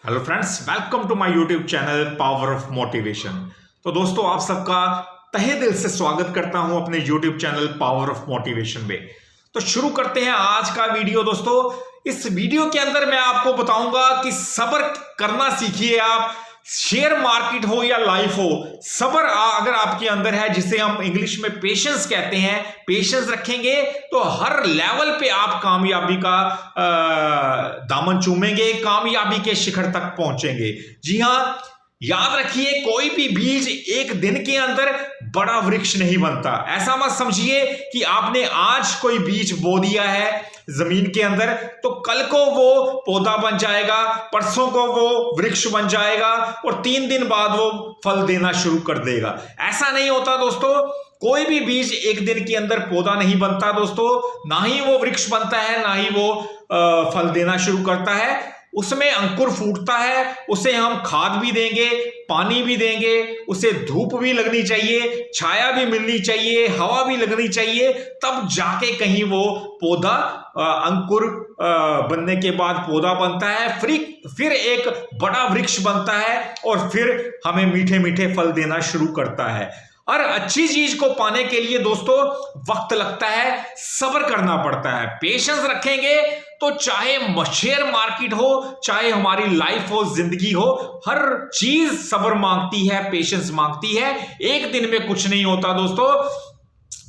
Hello friends, welcome to my YouTube channel power of motivation. तो दोस्तों, आप सबका तहे दिल से स्वागत करता हूं अपने YouTube channel power of motivation में। तो शुरू करते हैं आज का वीडियो। दोस्तों, इस वीडियो के अंदर मैं आपको बताऊंगा कि सब्र करना सीखिए आप। शेयर मार्केट हो या लाइफ हो, सब्र अगर आपके अंदर है, जिसे हम इंग्लिश में पेशेंस कहते हैं, पेशेंस रखेंगे तो हर लेवल पे आप कामयाबी का दामन चूमेंगे, कामयाबी के शिखर तक पहुंचेंगे। जी हां, याद रखिए, कोई भी बीज एक दिन के अंदर बड़ा वृक्ष नहीं बनता। ऐसा मत समझिए कि आपने आज कोई बीज बो दिया है जमीन के अंदर तो कल को वो पौधा बन जाएगा, परसों को वो वृक्ष बन जाएगा और 3 दिन बाद वो फल देना शुरू कर देगा। ऐसा नहीं होता दोस्तों। कोई भी बीज एक दिन के अंदर पौधा नहीं बनता दोस्तों, ना ही वो वृक्ष बनता है, ना ही वो फल देना शुरू करता है। उसमें अंकुर फूटता है, उसे हम खाद भी देंगे, पानी भी देंगे, उसे धूप भी लगनी चाहिए, छाया भी मिलनी चाहिए, हवा भी लगनी चाहिए, तब जाके कहीं वो पौधा अंकुर बनने के बाद पौधा बनता है, फिर एक बड़ा वृक्ष बनता है और फिर हमें मीठे मीठे फल देना शुरू करता है। और अच्छी चीज को पाने के लिए दोस्तों वक्त लगता है, सब्र करना पड़ता है। पेशेंस रखेंगे तो चाहे शेयर मार्केट हो, चाहे हमारी लाइफ हो, जिंदगी हो, हर चीज सब्र मांगती है, पेशेंस मांगती है। एक दिन में कुछ नहीं होता दोस्तों।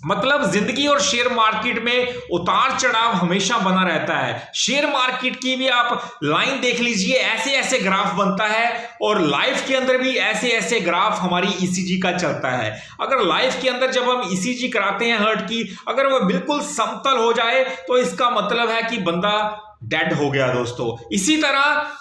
मतलब जिंदगी और शेयर मार्केट में उतार चढ़ाव हमेशा बना रहता है। शेयर मार्केट की भी आप लाइन देख लीजिए, ऐसे ऐसे ग्राफ बनता है, और लाइफ के अंदर भी ऐसे ऐसे ग्राफ हमारी ईसीजी का चलता है। अगर लाइफ के अंदर जब हम ईसीजी कराते हैं हार्ट की, अगर वो बिल्कुल समतल हो जाए तो इसका मतलब है कि बंदा डेड हो गया दोस्तों। इसी तरह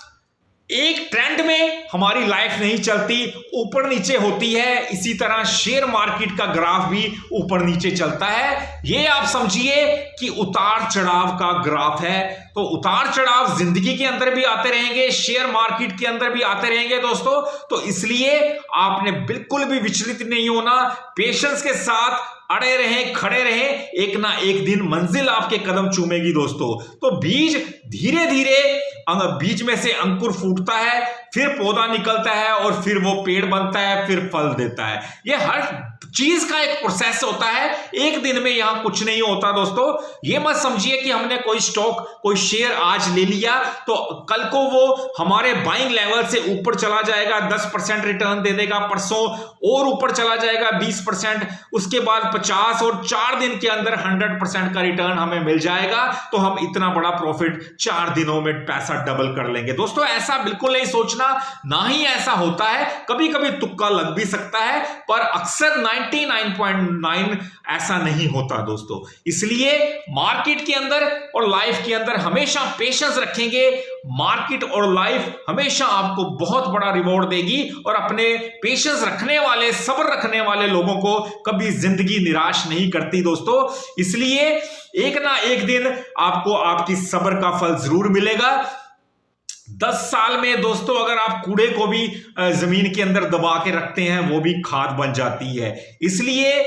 एक ट्रेंड में हमारी लाइफ नहीं चलती, ऊपर नीचे होती है। इसी तरह शेयर मार्केट का ग्राफ भी ऊपर नीचे चलता है। ये आप समझिए कि उतार चढ़ाव का ग्राफ है। तो उतार चढ़ाव जिंदगी के अंदर भी आते रहेंगे, शेयर मार्केट के अंदर भी आते रहेंगे दोस्तों। तो इसलिए आपने बिल्कुल भी विचलित नहीं होना, पेशेंस के साथ अड़े रहें, खड़े रहें, एक ना एक दिन मंजिल आपके कदम चूमेगी दोस्तों। तो बीज धीरे धीरे बीज में से अंकुर फूटता है, फिर पौधा निकलता है और फिर वो पेड़ बनता है, फिर फल देता है। ये हर चीज का एक प्रोसेस होता है, एक दिन में यहां कुछ नहीं होता दोस्तों। ये मत समझिए कि हमने कोई स्टॉक, कोई शेयर आज ले लिया तो कल को वो हमारे बाइंग लेवल से ऊपर चला जाएगा, 10% रिटर्न दे देगा, परसों और ऊपर चला जाएगा 20%, उसके बाद 50, और 4 दिन के अंदर 100% का रिटर्न हमें मिल जाएगा। तो हम इतना बड़ा प्रॉफिट 4 दिनों में पैसा डबल कर लेंगे दोस्तों। ऐसा बिल्कुल नहीं सोचना, ना ही ऐसा होता है। कभी कभी तुक्का लग भी सकता है, पर अक्सर 99.9 ऐसा नहीं होता दोस्तों। इसलिए मार्केट के अंदर और लाइफ के अंदर हमेशा पेशेंस रखेंगे। मार्केट और लाइफ हमेशा आपको बहुत बड़ा रिवॉर्ड देगी, और अपने पेशेंस रखने वाले, सब्र रखने वाले लोगों को कभी जिंदगी निराश नहीं करती दोस्तों। इसलिए एक ना एक दिन आपको आपकी सब्र का फल जरूर मिलेगा। 10 साल में दोस्तों अगर आप कूड़े को भी जमीन के अंदर दबा के रखते हैं, वो भी खाद बन जाती है। इसलिए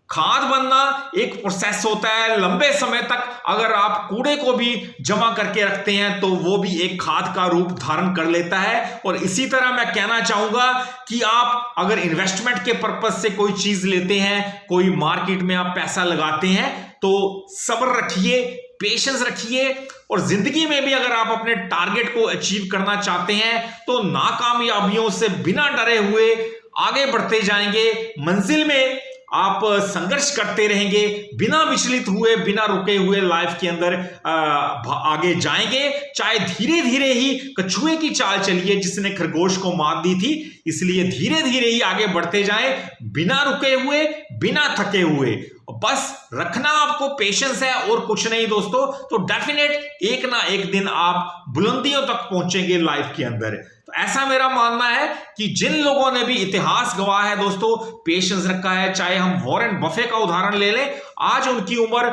खाद बनना एक प्रोसेस होता है। लंबे समय तक अगर आप कूड़े को भी जमा करके रखते हैं तो वो भी एक खाद का रूप धारण कर लेता है। और इसी तरह मैं कहना चाहूंगा कि आप अगर इन्वेस्टमेंट के पर्पज से कोई चीज लेते हैं, कोई मार्केट में आप पैसा लगाते हैं, तो सब्र रखिए, पेशेंस रखिए। और जिंदगी में भी अगर आप अपने टारगेट को अचीव करना चाहते हैं तो नाकामयाबियों से बिना डरे हुए आगे बढ़ते जाएंगे। मंजिल में आप संघर्ष करते रहेंगे, बिना विचलित हुए, बिना रुके हुए लाइफ के अंदर आगे जाएंगे। चाहे धीरे धीरे ही कछुए की चाल चलिए जिसने खरगोश को मात दी थी, इसलिए धीरे धीरे ही आगे बढ़ते जाएं, बिना रुके हुए, बिना थके हुए। बस रखना आपको पेशेंस है और कुछ नहीं दोस्तों। तो डेफिनेट एक ना एक दिन आप बुलंदियों तक पहुंचेंगे लाइफ के अंदर। तो ऐसा मेरा मानना है कि जिन लोगों ने भी इतिहास गवाह है दोस्तों, पेशेंस रखा है, चाहे हम वॉरेन बफे का उदाहरण ले लें, आज उनकी उम्र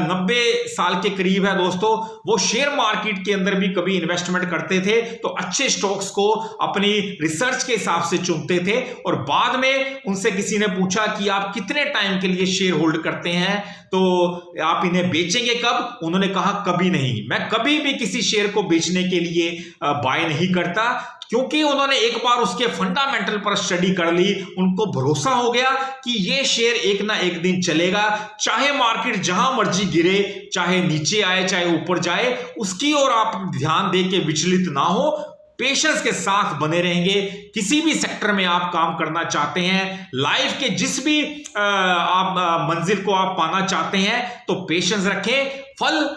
90 साल के करीब है दोस्तों, वो शेयर मार्केट के अंदर भी कभी इन्वेस्टमेंट करते थे तो अच्छे स्टॉक्स को अपनी रिसर्च के हिसाब से चुनते थे, और बाद में उनसे किसी ने पूछा कि आप कितने टाइम के लिए शेयर होल्ड करते हैं, तो आप इन्हें बेचेंगे कब? उन्होंने कहा कभी नहीं, मैं कभी भी किसी शेयर को बेचने के लिए बाय नहीं करता, क्योंकि उन्होंने एक बार उसके फंडामेंटल पर स्टडी कर ली, उनको भरोसा हो गया कि ये शेयर एक ना एक दिन चलेगा, चाहे मार्केट जहां मर्जी गिरे, चाहे नीचे आए चाहे ऊपर जाए, उसकी ओर आप ध्यान दे के विचलित ना हो, पेशेंस के साथ बने रहेंगे। किसी भी सेक्टर में आप काम करना चाहते हैं, लाइफ के जिस भी आप मंजिल को आप पाना चाहते हैं, तो पेशेंस रखें, फल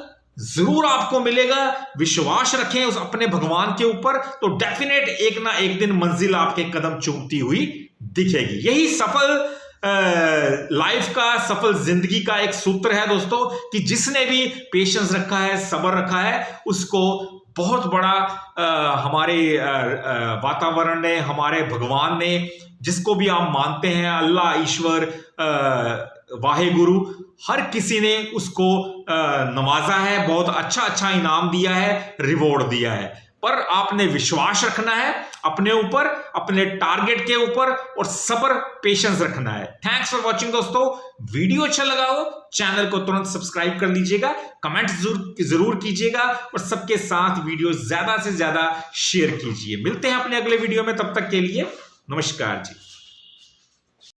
जरूर आपको मिलेगा। विश्वास रखें उस अपने भगवान के ऊपर, तो डेफिनेट एक ना एक दिन मंजिल आपके कदम चूमती हुई दिखेगी। यही सफल लाइफ का, सफल जिंदगी का एक सूत्र है दोस्तों, कि जिसने भी पेशेंस रखा है, सब्र रखा है, उसको बहुत बड़ा हमारे वातावरण ने, हमारे भगवान ने, जिसको भी आप मानते हैं, अल्लाह, ईश्वर, वाहे गुरु, हर किसी ने उसको नवाजा है, बहुत अच्छा अच्छा इनाम दिया है, रिवॉर्ड दिया है। पर आपने विश्वास रखना है अपने ऊपर, अपने टारगेट के ऊपर, और सब्र, पेशेंस रखना है। थैंक्स फॉर वॉचिंग दोस्तों। वीडियो अच्छा लगा हो, चैनल को तुरंत सब्सक्राइब कर लीजिएगा, कमेंट जरूर कीजिएगा, और सबके साथ वीडियो ज्यादा से ज्यादा शेयर कीजिए। मिलते हैं अपने अगले वीडियो में, तब तक के लिए नमस्कार जी।